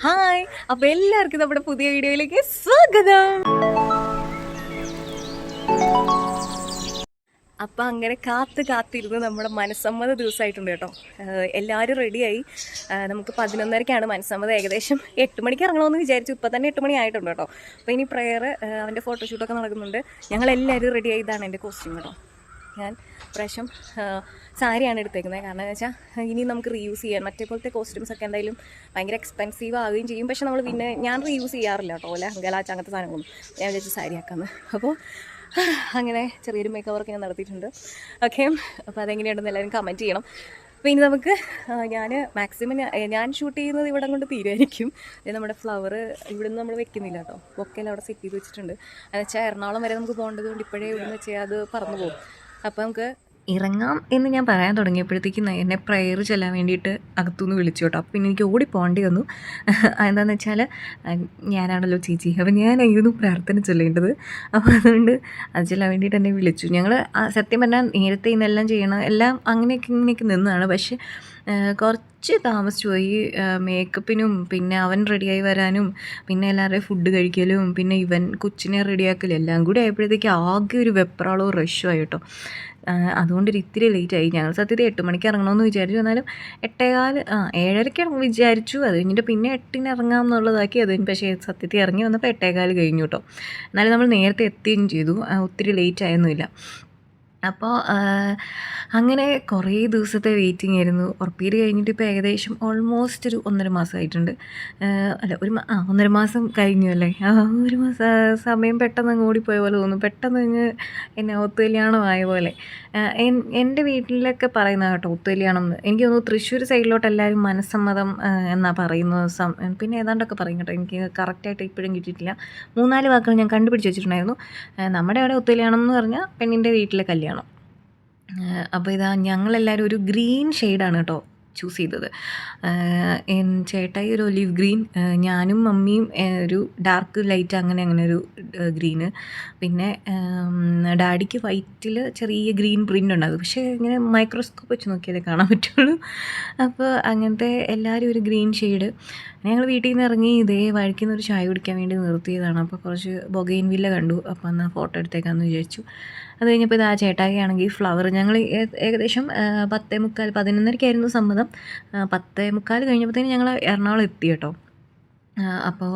Hi, അപ്പോൾ എല്ലാവർക്കും നമ്മുടെ പുതിയ വീഡിയോയിലേക്ക് സ്വാഗതം. അപ്പം അങ്ങനെ കാത്തിരുന്ന് നമ്മുടെ മനസ്സമ്മത ദിവസമായിട്ടുണ്ട് കേട്ടോ. എല്ലാവരും റെഡിയായി. നമുക്ക് 11:30-ക്കാണ് മനസ്സമ്മതം. ഏകദേശം 8 മണിക്ക് ഇറങ്ങണമെന്ന് വിചാരിച്ചു. ഇപ്പം തന്നെ 8 മണി ആയിട്ടുണ്ട് കേട്ടോ. അപ്പോൾ ഇനി പ്രെയർ, അവൻ്റെ ഫോട്ടോഷൂട്ടൊക്കെ നടക്കുന്നുണ്ട്. ഞങ്ങളെല്ലാവരും റെഡിയായി. ഇതാണ് എൻ്റെ കോസ്റ്റ്യൂം കേട്ടോ. ഞാൻ പ്രാവശ്യം സാരിയാണ് എടുത്തേക്കുന്നത്. കാരണം എന്ന് വെച്ചാൽ ഇനി നമുക്ക് റീയൂസ് ചെയ്യാൻ, മറ്റേ പോലത്തെ കോസ്റ്റ്യൂംസൊക്കെ എന്തായാലും ഭയങ്കര എക്സ്പെൻസീവ് ആവുകയും ചെയ്യും. പക്ഷെ നമ്മൾ പിന്നെ ഞാൻ റീയൂസ് ചെയ്യാറില്ല കേട്ടോ. അല്ല ഗലാച്ച അങ്ങനത്തെ സാധനങ്ങളൊന്നും. ഞാൻ വിചാരിച്ചു സാരി ആക്കാമെന്ന്. അപ്പോൾ അങ്ങനെ ചെറിയൊരു മേക്ക് ഓവറൊക്കെ ഞാൻ നടത്തിയിട്ടുണ്ട്. ഓക്കെ, അപ്പോൾ അതെങ്ങനെയുണ്ടെന്ന് എല്ലാവരും കമൻറ്റ് ചെയ്യണം. അപ്പോൾ ഇനി നമുക്ക് ഞാൻ മാക്സിമം ഞാൻ ഷൂട്ട് ചെയ്യുന്നത് ഇവിടെ കൊണ്ട് തീരുമായിരിക്കും. നമ്മുടെ ഫ്ലവർ ഇവിടെ നിന്ന് നമ്മൾ വെക്കുന്നില്ല കേട്ടോ. ബൊക്കെല്ലാം അവിടെ സെറ്റ് ചെയ്ത് വെച്ചിട്ടുണ്ട്. എന്ന് വെച്ചാൽ എറണാകുളം വരെ നമുക്ക് പോകേണ്ടത് കൊണ്ട് ഇപ്പോഴേ ഇവിടെ നിന്ന് വെച്ചാൽ അത് പറന്നു പോകും. അപ്പോൾ നമുക്ക് ഇറങ്ങാം എന്ന് ഞാൻ പറയാൻ തുടങ്ങിയപ്പോഴത്തേക്കും എന്നെ പ്രയർ ചെല്ലാൻ വേണ്ടിയിട്ട് അകത്തുനിന്ന് വിളിച്ചു കേട്ടോ. അപ്പോൾ പിന്നെ എനിക്ക് ഓടിപ്പോകേണ്ടി വന്നു. എന്താണെന്ന് വെച്ചാൽ ഞാനാണല്ലോ ചേച്ചി, അപ്പോൾ ഞാനായിരുന്നു പ്രാർത്ഥന ചൊല്ലേണ്ടത്. അപ്പോൾ അതുകൊണ്ട് അത് ചെല്ലാൻ വേണ്ടിയിട്ട് എന്നെ വിളിച്ചു. ഞങ്ങൾ സത്യം പറഞ്ഞാൽ നേരത്തെ ഇന്നെല്ലാം ചെയ്യണം, എല്ലാം അങ്ങനെയൊക്കെ നിന്നതാണ്. പക്ഷേ കുറച്ച് താമസിച്ചു പോയി. മേക്കപ്പിനും പിന്നെ അവൻ റെഡിയായി വരാനും പിന്നെ എല്ലാവരുടെയും ഫുഡ് കഴിക്കലും പിന്നെ ഇവൻ കൊച്ചിനെ റെഡിയാക്കലും എല്ലാം കൂടി ആയപ്പോഴത്തേക്ക് ആകെ ഒരു വെപ്രാളവും റഷും ആയി കേട്ടോ. അതുകൊണ്ടൊരു ഇത്തിരി ലേറ്റായി. ഞങ്ങൾ സത്യത്തിൽ 8 മണിക്ക് ഇറങ്ങണമെന്ന് വിചാരിച്ചു. എന്നാലും 8:15 7:30 വിചാരിച്ചു. അത് കഴിഞ്ഞിട്ട് പിന്നെ 8-ന് ഇറങ്ങാം എന്നുള്ളതാക്കി. അത് പക്ഷേ സത്യത്തിൽ ഇറങ്ങി വന്നപ്പോൾ 8:15 കഴിഞ്ഞു കേട്ടോ. എന്നാലും നമ്മൾ നേരത്തെ എത്തുകയും ചെയ്തു. ഒത്തിരി ലേറ്റ് ആയൊന്നുമില്ല. അപ്പോൾ അങ്ങനെ കുറേ ദിവസത്തെ വെയിറ്റിംഗ് ആയിരുന്നു. ഉറപ്പീര് കഴിഞ്ഞിട്ട് ഇപ്പോൾ ഏകദേശം ഓൾമോസ്റ്റ് ഒരു 1.5 മാസമായിട്ടുണ്ട്. അല്ല 1.5 മാസം കഴിഞ്ഞു അല്ലേ. 1 മാസം സമയം പെട്ടെന്ന് അങ്ങ് ഓടിപ്പോയ പോലെ തോന്നും. പെട്ടെന്ന് അങ്ങ് എന്നെ ഒത്തുകല്യാണമായ പോലെ. എൻ്റെ വീട്ടിലൊക്കെ പറയുന്ന കേട്ടോ ഒത്തുകല്യാണം എന്ന്. എനിക്ക് തോന്നുന്നു തൃശ്ശൂർ സൈഡിലോട്ട് എല്ലാവരും മനസ്സമ്മതം എന്നാണ് പറയുന്നത്. പിന്നെ ഏതാണ്ടൊക്കെ പറയും കേട്ടോ. എനിക്ക് കറക്റ്റായിട്ട് ഇപ്പോഴും കിട്ടിയിട്ടില്ല. 3-4 വാക്കുകൾ ഞാൻ കണ്ടുപിടിച്ച് വെച്ചിട്ടുണ്ടായിരുന്നു. നമ്മുടെ അവിടെ ഒത്തുകല്യാണം എന്ന് പറഞ്ഞാൽ പെണ്ണിൻ്റെ വീട്ടിലെ കല്യാണം. അപ്പോൾ ഇതാ ഞങ്ങളെല്ലാവരും ഒരു ഗ്രീൻ ഷെയ്ഡാണ് കേട്ടോ ചൂസ് ചെയ്തത്. ചേട്ടായി ഒരു ഒലിവ് ഗ്രീൻ, ഞാനും മമ്മിയും ഒരു ഡാർക്ക് ലൈറ്റ് അങ്ങനെ ഒരു ഗ്രീന്, പിന്നെ ഡാഡിക്ക് വൈറ്റിൽ ചെറിയ ഗ്രീൻ പ്രിൻ്റ് ഉണ്ട്. അത് പക്ഷേ ഇങ്ങനെ മൈക്രോസ്കോപ്പ് വെച്ച് നോക്കിയാലേ കാണാൻ പറ്റുള്ളൂ. അപ്പോൾ അങ്ങനത്തെ എല്ലാവരും ഒരു ഗ്രീൻ ഷെയ്ഡ്. ഞങ്ങൾ വീട്ടിൽ നിന്ന് ഇറങ്ങി ഇതേ വഴിക്കുന്ന ഒരു ചായ കുടിക്കാൻ വേണ്ടി നിർത്തിയതാണ്. അപ്പോൾ കുറച്ച് ബൊഗെയിൻ വില്ല കണ്ടു. അപ്പോൾ എന്നാൽ ഫോട്ടോ എടുത്തേക്കാമെന്ന് വിചാരിച്ചു. അത് കഴിഞ്ഞപ്പോൾ ഇത് ആ ചേട്ടായി ആണെങ്കിൽ ഫ്ലവർ ഞങ്ങൾ ഏകദേശം 10:45 11:30-ക്കായിരുന്നു സമ്മതം. 10:45 കഴിഞ്ഞപ്പോഴത്തേനും ഞങ്ങൾ എറണാകുളം എത്തി കേട്ടോ. അപ്പോൾ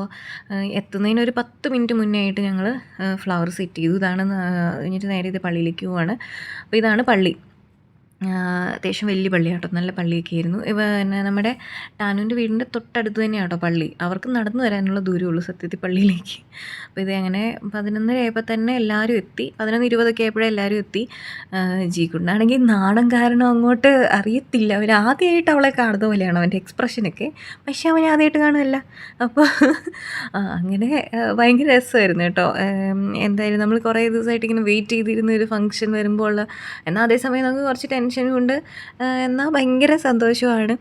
എത്തുന്നതിന് ഒരു 10 മിനിറ്റ് മുന്നേ ആയിട്ട് ഞങ്ങൾ ഫ്ലവർ സെറ്റ് ചെയ്തു. ഇതാണ് കഴിഞ്ഞിട്ട് നേരെ ഇത് പള്ളിയിലേക്ക് പോവാണ്. അപ്പോൾ ഇതാണ് പള്ളി. അത്യാവശ്യം വലിയ പള്ളിയാണ് കേട്ടോ. നല്ല പള്ളിയൊക്കെ ആയിരുന്നു. പിന്നെ നമ്മുടെ ടാനുവിൻ്റെ വീടിൻ്റെ തൊട്ടടുത്ത് തന്നെയാണ് കേട്ടോ പള്ളി. അവർക്ക് നടന്നു വരാനുള്ള ദൂരമുള്ളൂ സത്യത്തിൽ പള്ളിയിലേക്ക്. അപ്പോൾ ഇത് അങ്ങനെ 11:30 ആയപ്പോൾ തന്നെ എല്ലാവരും എത്തി. 11:20 ആയപ്പോഴേ എല്ലാവരും എത്തി. ജീക്കുണ്ടാണെങ്കിൽ നാടൻ കാരണം അങ്ങോട്ട് അറിയത്തില്ല. അവർ ആദ്യമായിട്ട് അവളെ കാണുന്ന പോലെയാണ് അവൻ്റെ എക്സ്പ്രഷനൊക്കെ. പക്ഷേ അവൻ ആദ്യമായിട്ട് കാണുമല്ല. അപ്പോൾ അങ്ങനെ ഭയങ്കര രസമായിരുന്നു കേട്ടോ. എന്തായാലും നമ്മൾ കുറേ ദിവസമായിട്ട് ഇങ്ങനെ വെയിറ്റ് ചെയ്തിരുന്ന ഒരു ഫംഗ്ഷൻ വരുമ്പോൾ എന്നാൽ അതേസമയം നമുക്ക് കുറച്ച് ടെൻഷനും ഉണ്ട്, എന്നാൽ ഭയങ്കര സന്തോഷമാണ്.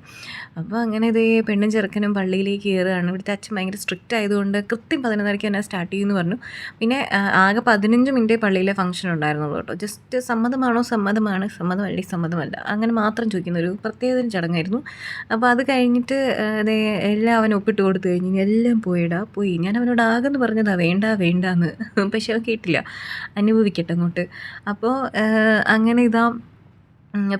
അപ്പോൾ അങ്ങനെ ഇതേ പെണ്ണും ചെറുക്കനും പള്ളിയിലേക്ക് കയറുകയാണ്. ഇവിടുത്തെ അച്ഛൻ ഭയങ്കര സ്ട്രിക്റ്റ് ആയതുകൊണ്ട് കൃത്യം 11:30 തന്നെ സ്റ്റാർട്ട് ചെയ്യുമെന്ന് പറഞ്ഞു. പിന്നെ ആകെ 15 മിനിറ്റേ പള്ളിയിലെ ഫംഗ്ഷൻ ഉണ്ടായിരുന്നുള്ളൂ കേട്ടോ. ജസ്റ്റ് സമ്മതമാണോ സമ്മതമല്ല അങ്ങനെ മാത്രം ചോദിക്കുന്ന ഒരു പ്രത്യേക ചടങ്ങായിരുന്നു. അപ്പോൾ അത് കഴിഞ്ഞിട്ട് അതേ എല്ലാം അവൻ ഒപ്പിട്ട് കൊടുത്തു കഴിഞ്ഞ് എല്ലാം പോയി. ഞാൻ അവനോട് ആകെന്ന് പറഞ്ഞതാ വേണ്ടാന്ന്. പക്ഷെ അവൻ കേട്ടില്ല. അനുഭവിക്കട്ടെ അങ്ങോട്ട്. അപ്പോൾ അങ്ങനെ ഇതാ.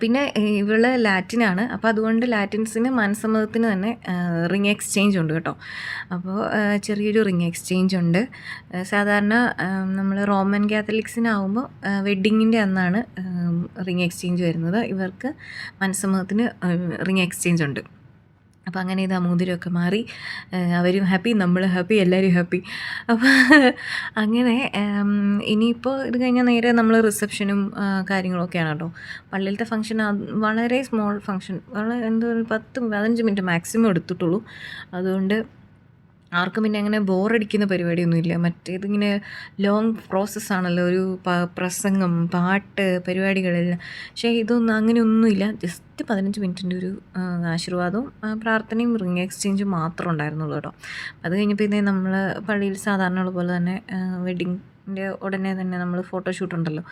പിന്നെ ഇവള് ലാറ്റിനാണ്. അപ്പോൾ അതുകൊണ്ട് ലാറ്റിൻസിന് മനസ്സമ്മതത്തിന് തന്നെ റിങ് എക്സ്ചേഞ്ച് ഉണ്ട് കേട്ടോ. അപ്പോൾ ചെറിയൊരു റിങ് എക്സ്ചേഞ്ച് ഉണ്ട്. സാധാരണ നമ്മൾ റോമൻ കാത്തലിക്സിനാവുമ്പോൾ വെഡ്ഡിങ്ങിൻ്റെ അന്നാണ് റിങ് എക്സ്ചേഞ്ച് വരുന്നത്. ഇവർക്ക് മനസ്സമ്മതത്തിന് റിങ് എക്സ്ചേഞ്ച് ഉണ്ട്. അപ്പോൾ അങ്ങനെ ഇത് മോതിരമൊക്കെ മാറി. അവരും ഹാപ്പി, നമ്മൾ ഹാപ്പി, എല്ലാവരും ഹാപ്പി. അപ്പോൾ അങ്ങനെ ഇനിയിപ്പോൾ ഇത് കഴിഞ്ഞാൽ നേരെ നമ്മൾ റിസപ്ഷനും കാര്യങ്ങളൊക്കെയാണ് കേട്ടോ. പള്ളിയിലത്തെ ഫംഗ്ഷൻ വളരെ സ്മോൾ ഫംഗ്ഷൻ, വളരെ എന്തോ 10-15 മിനിറ്റ് മാക്സിമം എടുത്തിട്ടുള്ളൂ. അതുകൊണ്ട് ആർക്കും പിന്നെ അങ്ങനെ ബോറടിക്കുന്ന പരിപാടിയൊന്നുമില്ല. മറ്റേതിങ്ങനെ ലോങ് പ്രോസസ്സാണല്ലോ, ഒരു പ്രസംഗം, പാട്ട്, പരിപാടികളെല്ലാം. പക്ഷേ ഇതൊന്നും അങ്ങനെയൊന്നുമില്ല. ജസ്റ്റ് 15 മിനിറ്റിൻ്റെ ഒരു ആശീർവാദവും പ്രാർത്ഥനയും റിങ് എക്സ്ചേഞ്ചും മാത്രം ഉണ്ടായിരുന്നുള്ളൂ കേട്ടോ. അത് കഴിഞ്ഞപ്പോൾ ഇതേ നമ്മൾ പള്ളിയിൽ സാധാരണ ഉള്ള പോലെ തന്നെ വെഡ്ഡിങ് ൻ്റെ ഉടനെ തന്നെ നമ്മൾ ഫോട്ടോഷൂട്ട് ഉണ്ടല്ലോ.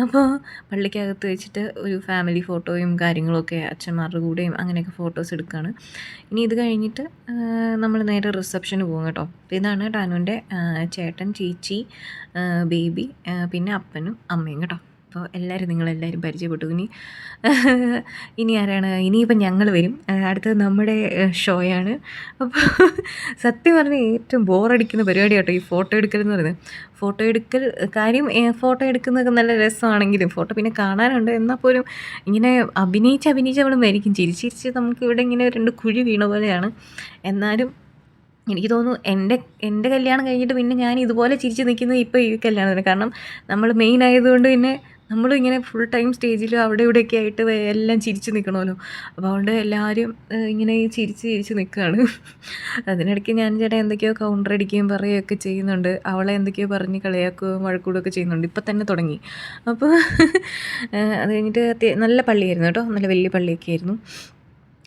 അപ്പോൾ പള്ളിക്കകത്ത് വെച്ചിട്ട് ഒരു ഫാമിലി ഫോട്ടോയും കാര്യങ്ങളൊക്കെ അച്ഛന്മാരുടെ കൂടെയും അങ്ങനെയൊക്കെ ഫോട്ടോസ് എടുക്കുകയാണ്. ഇനി ഇത് കഴിഞ്ഞിട്ട് നമ്മൾ നേരെ റിസപ്ഷന് പോകും കേട്ടോ. അപ്പോൾ ഇതാണ് ടാനുവിൻ്റെ ചേട്ടൻ, ചേച്ചി, ബേബി, പിന്നെ അപ്പനും അമ്മയും കേട്ടോ. അപ്പോൾ നിങ്ങളെല്ലാവരും പരിചയപ്പെട്ടു. ഇനി ആരാണ്? ഇനിയിപ്പം ഞങ്ങൾ വരും. അടുത്തത് നമ്മുടെ ഷോയാണ്. അപ്പോൾ സത്യം പറഞ്ഞാൽ ഏറ്റവും ബോറടിക്കുന്ന പരിപാടി കേട്ടോ ഈ ഫോട്ടോ എടുക്കൽ എന്ന് പറയുന്നത്. ഫോട്ടോ എടുക്കൽ കാര്യം, ഫോട്ടോ എടുക്കുന്നതൊക്കെ നല്ല രസമാണെങ്കിലും ഫോട്ടോ പിന്നെ കാണാനുണ്ട്. എന്നാൽ പോലും ഇങ്ങനെ അഭിനയിച്ച് നമ്മൾ മരിക്കും. ചിരിച്ച് നമുക്ക് ഇവിടെ ഇങ്ങനെ 2 കുഴി വീണ പോലെയാണ്. എന്നാലും എനിക്ക് തോന്നുന്നു എൻ്റെ കല്യാണം കഴിഞ്ഞിട്ട് പിന്നെ ഞാൻ ഇതുപോലെ ചിരിച്ച് നിൽക്കുന്നത് ഇപ്പോൾ ഈ കല്യാണത്തിന്. കാരണം നമ്മൾ മെയിൻ ആയതുകൊണ്ട് പിന്നെ നമ്മളിങ്ങനെ ഫുൾ ടൈം സ്റ്റേജിലും അവിടെ ഇവിടെയൊക്കെ ആയിട്ട് എല്ലാം ചിരിച്ച് നിൽക്കണമല്ലോ. അപ്പോൾ അതുകൊണ്ട് എല്ലാവരും ഇങ്ങനെ ചിരിച്ച് നിൽക്കുകയാണ്. അതിനിടയ്ക്ക് ഞാൻ ചേട്ടാ എന്തൊക്കെയോ കൗണ്ടർ അടിക്കുകയും പറയുകയൊക്കെ ചെയ്യുന്നുണ്ട്. അവളെ എന്തൊക്കെയോ പറഞ്ഞ് കളിയാക്കുകയും വഴക്കൂടുകയൊക്കെ ചെയ്യുന്നുണ്ട്. ഇപ്പം തന്നെ തുടങ്ങി. അപ്പോൾ അത് കഴിഞ്ഞിട്ട് നല്ല പള്ളിയായിരുന്നു കേട്ടോ, നല്ല വലിയ പള്ളിയൊക്കെ ആയിരുന്നു.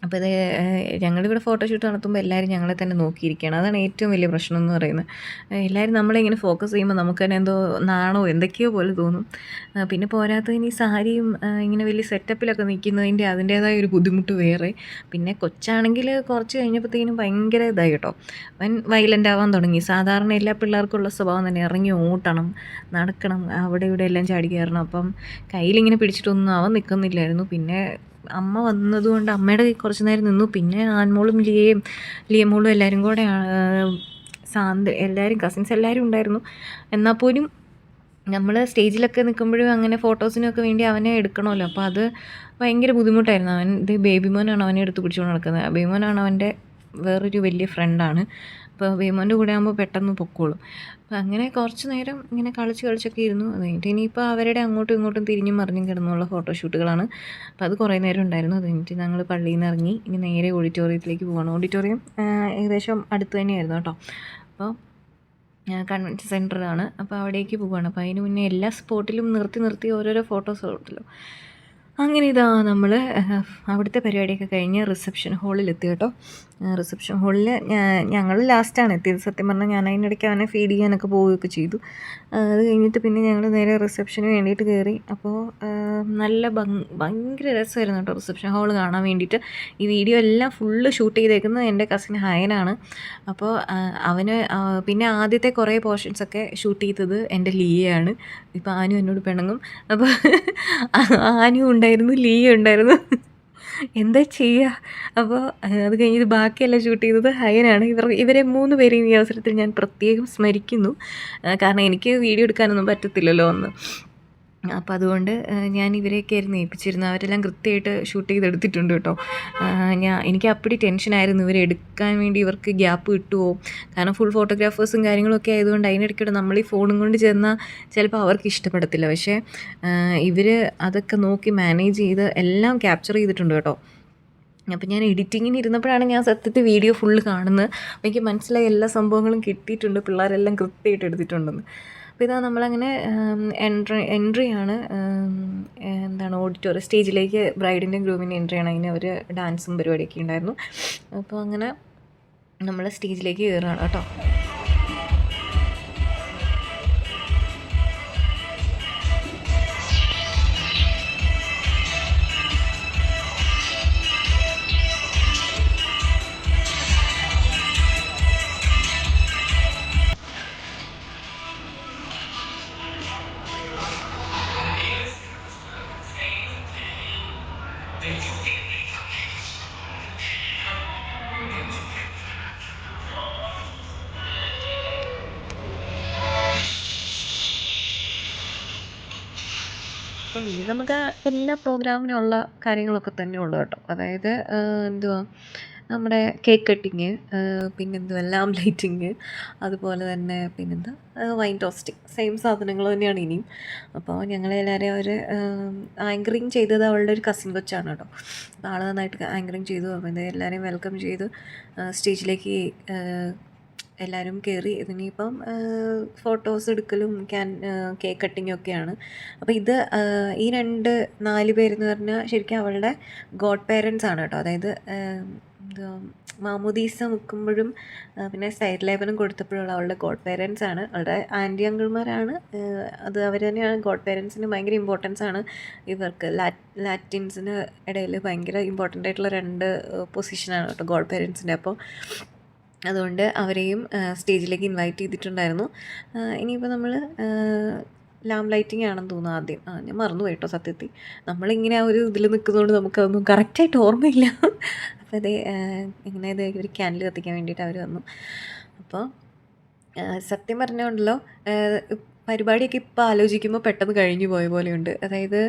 അപ്പോൾ ഇത് ഞങ്ങളിവിടെ ഫോട്ടോഷൂട്ട് നടത്തുമ്പോൾ എല്ലാവരും ഞങ്ങളെ തന്നെ നോക്കിയിരിക്കുകയാണ്. അതാണ് ഏറ്റവും വലിയ പ്രശ്നം എന്ന് പറയുന്നത്. എല്ലാവരും നമ്മളിങ്ങനെ ഫോക്കസ് ചെയ്യുമ്പോൾ നമുക്ക് തന്നെ എന്തോ നാണോ എന്തൊക്കെയോ പോലെ തോന്നും. പിന്നെ പോരാത്തതിന് ഈ സാരിയും ഇങ്ങനെ വലിയ സെറ്റപ്പിലൊക്കെ നിൽക്കുന്നതിൻ്റെ അതിൻ്റേതായ ഒരു ബുദ്ധിമുട്ട് വേറെ. പിന്നെ കൊച്ചാണെങ്കിൽ കുറച്ച് കഴിഞ്ഞപ്പോഴത്തേനും ഭയങ്കര ഇതായി കേട്ടോ, അവൻ വയലൻ്റ് ആവാൻ തുടങ്ങി. സാധാരണ എല്ലാ പിള്ളേർക്കുള്ള സ്വഭാവം തന്നെ, ഇറങ്ങി ഓട്ടണം, നടക്കണം, അവിടെ ഇവിടെ എല്ലാം ചാടി കയറണം. അപ്പം കയ്യിലിങ്ങനെ പിടിച്ചിട്ടൊന്നും അവൻ നിൽക്കുന്നില്ലായിരുന്നു. പിന്നെ അമ്മ വന്നതുകൊണ്ട് അമ്മയുടെ കൈ കുറച്ച് നേരം നിന്നു. പിന്നെ ആൻമോളും ലിയമോളും എല്ലാവരും കൂടെ എല്ലാവരും കസിൻസ് എല്ലാവരും ഉണ്ടായിരുന്നു. എന്നാൽ പോലും നമ്മൾ സ്റ്റേജിലൊക്കെ നിൽക്കുമ്പോഴും അങ്ങനെ ഫോട്ടോസിനൊക്കെ വേണ്ടി അവനെ എടുക്കണമല്ലോ. അപ്പോൾ അത് ഭയങ്കര ബുദ്ധിമുട്ടായിരുന്നു. ഇത് ബേബി മോനാണ് അവനെ എടുത്ത് പിടിച്ചുകൊണ്ട് നടക്കുന്നത്. ബേബി മോനാണ് അവൻ്റെ വേറൊരു വലിയ ഫ്രണ്ടാണ്. അപ്പോൾ ബേബി കൂടെ ആകുമ്പോൾ പെട്ടെന്ന് പൊക്കോളും. അപ്പോൾ അങ്ങനെ കുറച്ച് നേരം ഇങ്ങനെ കളിച്ചൊക്കെ ഇരുന്നു. അത് കഴിഞ്ഞിട്ട് ഇനിയിപ്പോൾ അവരുടെ അങ്ങോട്ടും ഇങ്ങോട്ടും തിരിഞ്ഞും മറിഞ്ഞും കിടന്നുള്ള ഫോട്ടോഷൂട്ടുകളാണ്. അപ്പോൾ അത് കുറേ നേരം ഉണ്ടായിരുന്നു. അത് കഴിഞ്ഞിട്ട് ഞങ്ങൾ പള്ളിയിൽ നിന്ന് ഇറങ്ങി ഇനി നേരെ ഓഡിറ്റോറിയത്തിലേക്ക് പോകണം. ഓഡിറ്റോറിയം ഏകദേശം അടുത്ത് തന്നെയായിരുന്നു കേട്ടോ. അപ്പോൾ കൺവെൻഷൻ സെൻറ്ററാണ്. അപ്പോൾ അവിടേക്ക് പോവുകയാണ്. അപ്പോൾ അതിന് മുന്നേ എല്ലാ സ്പോട്ടിലും നിർത്തി ഓരോരോ ഫോട്ടോസ് ഉണ്ടല്ലോ. അങ്ങനെ ഇതാ നമ്മൾ അവിടുത്തെ പരിപാടിയൊക്കെ കഴിഞ്ഞ് റിസപ്ഷൻ ഹാളിലെത്തി കേട്ടോ. റിസപ്ഷൻ ഹാളിൽ ഞങ്ങൾ ലാസ്റ്റാണ് എത്തിയത്. സത്യം പറഞ്ഞാൽ ഞാൻ അതിനിടയ്ക്ക് അവനെ ഫീഡ് ചെയ്യാനൊക്കെ പോവുകയൊക്കെ ചെയ്തു. അത് കഴിഞ്ഞിട്ട് പിന്നെ ഞങ്ങൾ നേരെ റിസപ്ഷന് വേണ്ടിയിട്ട് കയറി. അപ്പോൾ നല്ല ഭയങ്കര രസമായിരുന്നു കേട്ടോ റിസപ്ഷൻ ഹാൾ കാണാൻ വേണ്ടിയിട്ട്. ഈ വീഡിയോ എല്ലാം ഫുള്ള് ഷൂട്ട് ചെയ്തേക്കുന്നത് എൻ്റെ കസിൻ ഹയനാണ്. അപ്പോൾ അവന് പിന്നെ ആദ്യത്തെ കുറേ പോർഷൻസൊക്കെ ഷൂട്ട് ചെയ്തത് എൻ്റെ ലിയയാണ്. ഇപ്പോൾ ആനു എന്നോട് പിണങ്ങും. അപ്പോൾ ആനു ഉണ്ടായിരുന്നു, ലിയ ഉണ്ടായിരുന്നു, എന്താ ചെയ്യുക. അപ്പോൾ അത് കഴിഞ്ഞിട്ട് ബാക്കിയെല്ലാം ഷൂട്ട് ചെയ്തത് ഹയനാണ്. ഇവരെ 3 പേരെയും ഈ അവസരത്തിൽ ഞാൻ പ്രത്യേകം സ്മരിക്കുന്നു. കാരണം എനിക്ക് വീഡിയോ എടുക്കാനൊന്നും പറ്റത്തില്ലല്ലോ അന്ന്. അപ്പോൾ അതുകൊണ്ട് ഞാൻ ഇവരെയൊക്കെ ആയിരുന്നു ഏൽപ്പിച്ചിരുന്നത്. അവരെല്ലാം കൃത്യമായിട്ട് ഷൂട്ട് ചെയ്തെടുത്തിട്ടുണ്ട് കേട്ടോ. എനിക്ക് അപ്പടി ടെൻഷനായിരുന്നു ഇവരെടുക്കാൻ വേണ്ടി ഇവർക്ക് ഗ്യാപ്പ് കിട്ടുമോ. കാരണം ഫുൾ ഫോട്ടോഗ്രാഫേഴ്സും കാര്യങ്ങളൊക്കെ ആയതുകൊണ്ട് അതിനിടയ്ക്കിടെ നമ്മൾ ഈ ഫോണും കൊണ്ട് ചെന്നാൽ ചിലപ്പോൾ അവർക്ക് ഇഷ്ടപ്പെടത്തില്ല. പക്ഷേ ഇവർ അതൊക്കെ നോക്കി മാനേജ് ചെയ്ത് എല്ലാം ക്യാപ്ചർ ചെയ്തിട്ടുണ്ട് കേട്ടോ. അപ്പോൾ ഞാൻ എഡിറ്റിങ്ങിന് ഇരുന്നപ്പോഴാണ് ഞാൻ സത്യത്തിൽ വീഡിയോ ഫുള്ള് കാണുന്നത്. അപ്പോൾ എനിക്ക് മനസ്സിലായി എല്ലാ സംഭവങ്ങളും കിട്ടിയിട്ടുണ്ട്, പിള്ളേരെല്ലാം കൃത്യമായിട്ട് എടുത്തിട്ടുണ്ടെന്ന്. അപ്പോൾ ഇതാ നമ്മളങ്ങനെ എൻട്രിയാണ്. എന്താണ് ഓഡിറ്റോറിയം സ്റ്റേജിലേക്ക് ബ്രൈഡിൻ്റെയും ഗ്രൂമിൻ്റെ എൻട്രിയാണ്. അതിന് അവർ ഡാൻസും പരിപാടിയൊക്കെ ഉണ്ടായിരുന്നു. അപ്പോൾ അങ്ങനെ നമ്മൾ സ്റ്റേജിലേക്ക് കയറുകയാണ് കേട്ടോ. ഇത് നമുക്ക് എല്ലാ പ്രോഗ്രാമിനുള്ള കാര്യങ്ങളൊക്കെ തന്നെ ഉള്ളു കേട്ടോ. അതായത് എന്തുവാ നമ്മുടെ കേക്ക് കട്ടിങ്, പിന്നെന്തുവാ ലാമ്പ് ലൈറ്റിങ്, അതുപോലെ തന്നെ പിന്നെന്താ വൈൻ ടോസ്റ്റിങ്, സെയിം സാധനങ്ങൾ തന്നെയാണ് ഇനിയും. അപ്പോൾ ഞങ്ങളെല്ലാവരെയും അവർ ആങ്കറിങ് ചെയ്തത് അവളുടെ ഒരു കസിൻ കൊച്ചാണ് കേട്ടോ. അപ്പോൾ ആൾ നന്നായിട്ട് ആങ്കറിങ് ചെയ്തു. അപ്പോൾ ഇത് എല്ലാവരെയും വെൽക്കം ചെയ്ത് സ്റ്റേജിലേക്ക് എല്ലാവരും കയറി. ഇതിനിപ്പം ഫോട്ടോസ് എടുക്കലും കേക്ക് കട്ടിങ്ങും ഒക്കെയാണ്. അപ്പോൾ ഇത് ഈ 4 പേരെന്ന് പറഞ്ഞാൽ ശരിക്കും അവളുടെ ഗോഡ് പേരൻസ് ആണ് കേട്ടോ. അതായത് മാമോദീസ മുക്കുമ്പോഴും പിന്നെ സൈഡ് ലേപനം കൊടുത്തപ്പോഴുള്ള അവളുടെ ഗോഡ് പേരൻസ് ആണ്, അവളുടെ ആൻറ്റി അങ്കിൾമാരാണ്. അത് അവർ തന്നെയാണ് ഗോഡ് പേരൻസിന് ഭയങ്കര ഇമ്പോർട്ടൻസ് ആണ് ഇവർക്ക്. ലാറ്റിൻസിന് ഇടയിൽ ഭയങ്കര ഇമ്പോർട്ടൻ്റ് ആയിട്ടുള്ള 2 പൊസിഷനാണ് കേട്ടോ ഗോഡ് പേരൻസിൻ്റെ. അപ്പോൾ അതുകൊണ്ട് അവരെയും സ്റ്റേജിലേക്ക് ഇൻവൈറ്റ് ചെയ്തിട്ടുണ്ടായിരുന്നു. ഇനിയിപ്പോൾ നമ്മൾ ലാം ലൈറ്റിംഗ് ആണെന്ന് തോന്നുന്നു ആദ്യം. ഞാൻ മറന്നു പോയിട്ടോ സത്യത്തിൽ. നമ്മളിങ്ങനെ ആ ഒരു ഇതിൽ നിൽക്കുന്നതുകൊണ്ട് നമുക്കതൊന്നും കറക്റ്റായിട്ട് ഓർമ്മയില്ല. അപ്പോൾ അതേ ഇങ്ങനെ ഇത് ഒരു ക്യാൻഡിൽ കത്തിക്കാൻ വേണ്ടിയിട്ട് അവർ വന്നു. അപ്പോൾ സത്യം പറഞ്ഞുകൊണ്ടല്ലോ പരിപാടിയൊക്കെ ഇപ്പോൾ ആലോചിക്കുമ്പോൾ പെട്ടെന്ന് കഴിഞ്ഞു പോയ പോലെയുണ്ട്. അതായത്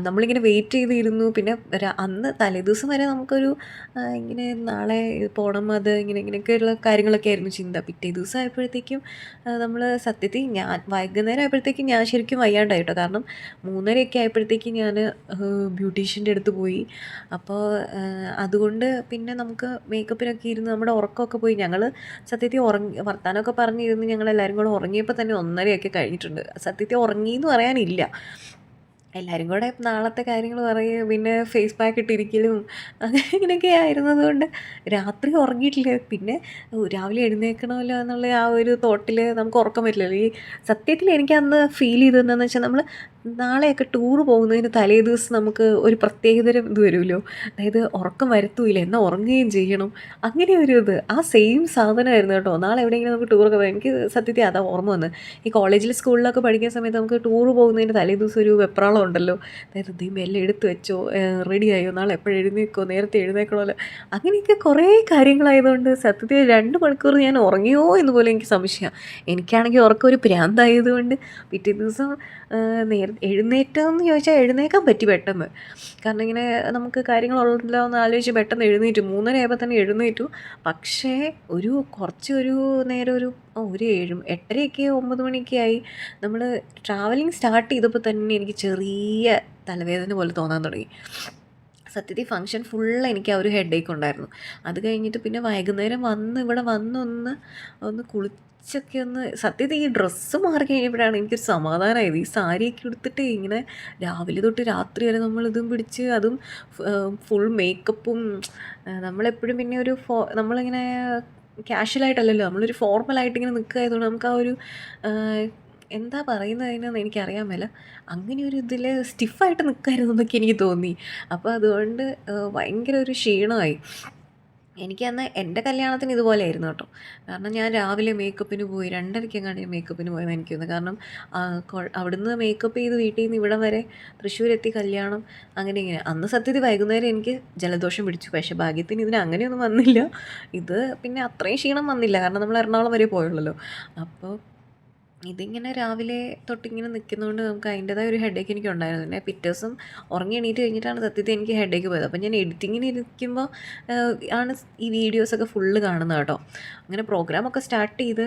നമ്മളിങ്ങനെ വെയിറ്റ് ചെയ്തിരുന്നു. പിന്നെ അന്ന് തലേദിവസം വരെ നമുക്കൊരു ഇങ്ങനെ നാളെ പോകണം, അത് ഇങ്ങനെയൊക്കെയുള്ള കാര്യങ്ങളൊക്കെ ആയിരുന്നു ചിന്ത. പിറ്റേ ദിവസം ആയപ്പോഴത്തേക്കും നമ്മൾ സത്യത്തിൽ വൈകുന്നേരം ആയപ്പോഴത്തേക്കും ഞാൻ ശരിക്കും വയ്യാണ്ടായി കേട്ടോ. കാരണം 3:30 ആയപ്പോഴത്തേക്കും ഞാൻ ബ്യൂട്ടീഷ്യൻ്റെ അടുത്ത് പോയി. അപ്പോൾ അതുകൊണ്ട് പിന്നെ നമുക്ക് മേക്കപ്പിനൊക്കെ ഇരുന്ന് നമ്മുടെ ഉറക്കമൊക്കെ പോയി. ഞങ്ങൾ സത്യത്തിൽ വർത്താനമൊക്കെ പറഞ്ഞിരുന്ന് ഞങ്ങളെല്ലാവരും കൂടെ ഉറങ്ങിയപ്പോൾ തന്നെ 1:30 കഴിഞ്ഞിട്ടുണ്ട്. സത്യത്തിൽ ഉറങ്ങിയെന്ന് പറയാനില്ല. എല്ലാവരും കൂടെ നാളത്തെ കാര്യങ്ങൾ പറയുക, പിന്നെ ഫേസ് പാക്ക് ഇട്ടിരിക്കലും അങ്ങനെയൊക്കെ ആയിരുന്നത് കൊണ്ട് രാത്രി ഉറങ്ങിയിട്ടില്ല. പിന്നെ രാവിലെ എഴുന്നേൽക്കണമല്ലോ എന്നുള്ള ആ ഒരു തോട്ടിൽ നമുക്ക് ഉറക്കം പറ്റില്ലല്ലോ. ഈ സത്യത്തിൽ എനിക്ക് അന്ന് ഫീൽ ചെയ്തതെന്ന് വെച്ചാൽ നമ്മൾ നാളെയൊക്കെ ടൂർ പോകുന്നതിന് തലേ ദിവസം നമുക്ക് ഒരു പ്രത്യേകതരം ഇത് വരുമല്ലോ. അതായത് ഉറക്കം വരുത്തൂല്ല, എന്നാൽ ഉറങ്ങുകയും ചെയ്യണം, അങ്ങനെ ഒരു ഇത്. ആ സെയിം സാധനമായിരുന്നു കേട്ടോ. നാളെ എവിടെയെങ്കിലും നമുക്ക് ടൂറൊക്കെ പോകാം. എനിക്ക് സത്യത്തിൽ അതാ ഓർമ്മ വന്ന്. ഈ കോളേജിൽ സ്കൂളിലൊക്കെ പഠിക്കുന്ന സമയത്ത് നമുക്ക് ടൂർ പോകുന്നതിന് തലേ ദിവസം ഒരു വെപ്രാളം ഉണ്ടല്ലോ. അതായത് ദൈവം എല്ലാം എടുത്ത് വെച്ചോ, റെഡിയായോ, നാളെ എപ്പോഴും എഴുന്നേക്കോ, നേരത്തെ എഴുന്നേക്കണമല്ലോ, അങ്ങനെയൊക്കെ കുറേ കാര്യങ്ങളായതുകൊണ്ട് സത്യത്തിൽ 2 മണിക്കൂർ ഞാൻ ഉറങ്ങിയോ എന്ന് പോലും എനിക്ക് സംശയമാണ്. എനിക്കാണെങ്കിൽ ഉറക്കം ഒരു ഭ്രാന്തായതുകൊണ്ട് പിറ്റേ ദിവസം എഴുന്നേറ്റമെന്ന് ചോദിച്ചാൽ എഴുന്നേക്കാൻ പറ്റി പെട്ടെന്ന്. കാരണം ഇങ്ങനെ നമുക്ക് കാര്യങ്ങളുണ്ടല്ലോ എന്ന് ആലോചിച്ച് പെട്ടെന്ന് എഴുന്നേറ്റു. 3:30 ആയപ്പോൾ തന്നെ എഴുന്നേറ്റു. പക്ഷേ ഒരു നേരം ഒരു 8:30 9 മണിയൊക്കെ ആയി. നമ്മൾ ട്രാവലിംഗ് സ്റ്റാർട്ട് ചെയ്തപ്പോൾ തന്നെ എനിക്ക് ചെറിയ തലവേദന പോലെ തോന്നാൻ തുടങ്ങി. സത്യത്തിൽ ഫംഗ്ഷൻ ഫുള്ള് എനിക്ക് ആ ഒരു ഹെഡേക്ക് ഉണ്ടായിരുന്നു. അത് കഴിഞ്ഞിട്ട് പിന്നെ വൈകുന്നേരം ഇവിടെ ഒന്ന് കുളിച്ചൊക്കെ സത്യത്തിൽ ഈ ഡ്രസ്സ് മാറി കഴിഞ്ഞപ്പോഴാണ് എനിക്കൊരു സമാധാനമായത്. ഈ സാരിയൊക്കെ എടുത്തിട്ട് ഇങ്ങനെ രാവിലെ തൊട്ട് രാത്രി വരെ നമ്മളിതും പിടിച്ച്, അതും ഫുൾ മേക്കപ്പും. നമ്മളെപ്പോഴും പിന്നെ നമ്മളിങ്ങനെ കാഷ്വലായിട്ടല്ലല്ലോ, നമ്മളൊരു ഫോർമലായിട്ട് ഇങ്ങനെ നിൽക്കുകയായതുകൊണ്ട് നമുക്ക് ആ ഒരു എന്താ പറയുന്നതിനെന്ന് എനിക്കറിയാൻ മേല, അങ്ങനെ ഒരു ഇതിൽ സ്റ്റിഫായിട്ട് നിൽക്കായിരുന്നു എന്നൊക്കെ എനിക്ക് തോന്നി. അപ്പോൾ അതുകൊണ്ട് ഭയങ്കര ഒരു ക്ഷീണമായി. എനിക്കന്ന് എൻ്റെ കല്യാണത്തിന് ഇതുപോലെ ആയിരുന്നു കേട്ടോ. കാരണം ഞാൻ രാവിലെ മേക്കപ്പിന് പോയി, 2:30 ഞാൻ മേക്കപ്പിന് പോയെന്ന് എനിക്ക് തോന്നുന്നു. കാരണം അവിടുന്ന് മേക്കപ്പ് ചെയ്ത് വീട്ടിൽ നിന്ന് ഇവിടെ വരെ തൃശ്ശൂരെത്തി കല്യാണം, അങ്ങനെ ഇങ്ങനെ. അന്ന് സത്യത്തിൽ വൈകുന്നേരം എനിക്ക് ജലദോഷം പിടിച്ചു. പക്ഷേ ഭാഗ്യത്തിന് ഇതിന് അങ്ങനെയൊന്നും വന്നില്ല. ഇത് പിന്നെ അത്രയും ക്ഷീണം വന്നില്ല, കാരണം നമ്മൾ എറണാകുളം വരെ പോയുള്ളല്ലോ. അപ്പോൾ ഇതിങ്ങനെ രാവിലെ തൊട്ടിങ്ങനെ നിൽക്കുന്നതുകൊണ്ട് നമുക്ക് അതിൻ്റേതായ ഒരു ഹെഡേക്ക് എനിക്ക് ഉണ്ടായിരുന്നു. പിന്നെ പിറ്റേ ദിവസം ഉറങ്ങി എണീറ്റ് കഴിഞ്ഞിട്ടാണ് സത്യത്തിൽ എനിക്ക് ഹെഡേക്ക് പോയത്. അപ്പോൾ ഞാൻ എഡിറ്റിങ്ങിന് ഇരിക്കുമ്പോൾ ആണ് ഈ വീഡിയോസൊക്കെ ഫുള്ള് കാണുന്നത് കേട്ടോ. അങ്ങനെ പ്രോഗ്രാമൊക്കെ സ്റ്റാർട്ട് ചെയ്ത്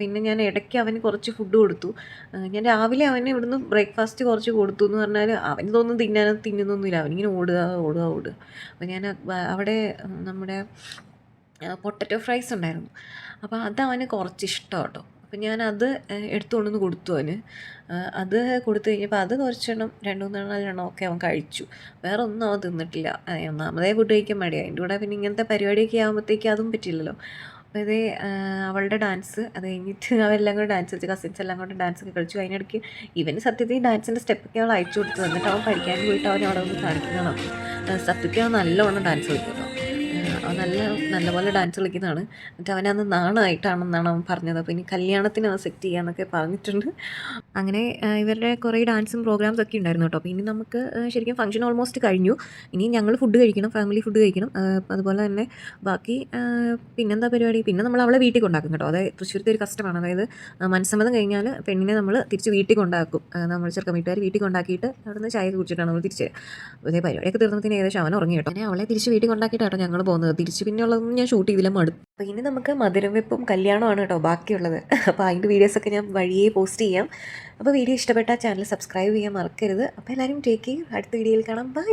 പിന്നെ ഞാൻ ഇടയ്ക്ക് അവന് കുറച്ച് ഫുഡ് കൊടുത്തു. ഞാൻ രാവിലെ അവന് ഇവിടുന്ന് ബ്രേക്ക്ഫാസ്റ്റ് കുറച്ച് കൊടുത്തു എന്ന് പറഞ്ഞാൽ അവന് തിന്നുന്നൊന്നുമില്ല. അവനിങ്ങനെ ഓടുക. അപ്പോൾ ഞാൻ അവിടെ നമ്മുടെ പൊട്ടറ്റോ ഫ്രൈസ് ഉണ്ടായിരുന്നു. അപ്പോൾ അത് അവന് കുറച്ച് ഇഷ്ടം കേട്ടോ. അപ്പം ഞാനത് എടുത്തുകൊണ്ടുവന്ന് കൊടുത്തു അവന്. അത് കൊടുത്തു കഴിഞ്ഞപ്പോൾ അത് കുറച്ചെണ്ണം 2-3 ഒക്കെ അവൻ കഴിച്ചു. വേറെ ഒന്നും അവൻ തിന്നിട്ടില്ല. ഒന്നാമതേ ഫുഡ് കഴിക്കാൻ മടിയാണ്. അതിൻ്റെ കൂടെ പിന്നെ ഇങ്ങനത്തെ പരിപാടിയൊക്കെ ആകുമ്പോഴത്തേക്ക് അതും പറ്റില്ലല്ലോ. അപ്പോൾ അവളുടെ ഡാൻസ്, അത് കഴിഞ്ഞിട്ട് അവരെല്ലാം കൂടെ ഡാൻസ് കളിച്ചു, കസിൻസ് എല്ലാം കൂടെ ഡാൻസൊക്കെ കളിച്ചു. അതിനിടയ്ക്ക് ഇവന് സത്യത്തിൽ ഡാൻസിൻ്റെ സ്റ്റെപ്പൊക്കെ അവൾ അയച്ചു കൊടുത്തു. എന്നിട്ട് അവൻ പഠിക്കാൻ പോയിട്ട് അവൻ അവിടെ ഒന്ന് കാണിക്കുന്നതാണ്. സത്യത്തിൽ അവൻ നല്ലവണ്ണം ഡാൻസ് കളിക്കും കേട്ടോ. അവൻ നല്ലപോലെ ഡാൻസ് കളിക്കുന്നതാണ്. എന്നിട്ട് അവനന്ന് നാണമായിട്ടാണെന്നാണ് അവൻ പറഞ്ഞത്. അപ്പോൾ ഇനി കല്യാണത്തിന് അവൻ സെറ്റ് ചെയ്യാമെന്നൊക്കെ പറഞ്ഞിട്ടുണ്ട്. അങ്ങനെ ഇവരുടെ കുറേ ഡാൻസും പ്രോഗ്രാംസ് ഒക്കെ ഉണ്ടായിരുന്നു കേട്ടോ. അപ്പോൾ ഇനി നമുക്ക് ശരിക്കും ഫംഗ്ഷൻ ഓൾമോസ്റ്റ് കഴിഞ്ഞു. ഇനി ഞങ്ങൾ ഫുഡ് കഴിക്കണം, ഫാമിലി ഫുഡ് കഴിക്കണം. അതുപോലെ തന്നെ ബാക്കി പിന്നെന്താ പരിപാടി, പിന്നെ നമ്മൾ അവളെ വീട്ടിൽ കൊണ്ടാക്കും കേട്ടോ. അതായത് തൃശ്ശൂരത്തെ ഒരു കസ്റ്റമാണ്. അതായത് മനസ്സമ്മതം കഴിഞ്ഞാൽ പെണ്ണിനെ നമ്മൾ തിരിച്ച് വീട്ടിൽ കൊണ്ടാക്കും. നമ്മൾ ചെറുക്കൻ വീട്ടുകാർ വീട്ടിൽ കൊണ്ടാക്കിയിട്ട് അവിടെ നിന്ന് ചായ കുടിച്ചിട്ടാണ് നമ്മൾ തിരിച്ച് തരിക. അപ്പോൾ പരിപാടിയൊക്കെ തീർന്നതിന് ഏകദേശം അവൻ ഉറങ്ങി കേട്ടോ. അങ്ങനെ അവളെ തിരിച്ച് വീട്ടിൽ കൊണ്ടാക്കിയിട്ടാണ് ഞങ്ങൾ പോകുന്നത്. തിരിച്ച് പിന്നെ ഉള്ളതൊന്നും ഞാൻ ഷൂട്ട് ചെയ്തില്ല, മടുത്തു. അപ്പോൾ ഇനി നമുക്ക് മധുരം വെപ്പും കല്യാണമാണ് കേട്ടോ ബാക്കിയുള്ളത്. അപ്പോൾ അതിൻ്റെ വീഡിയോസൊക്കെ ഞാൻ വഴിയേ പോസ്റ്റ് ചെയ്യാം. അപ്പോൾ വീഡിയോ ഇഷ്ടപ്പെട്ടാൽ ചാനൽ സബ്സ്ക്രൈബ് ചെയ്യാൻ മറക്കരുത്. അപ്പോൾ എല്ലാവരും ടേക്ക് കെയർ. അടുത്ത വീഡിയോയിൽ കാണാം. ബൈ.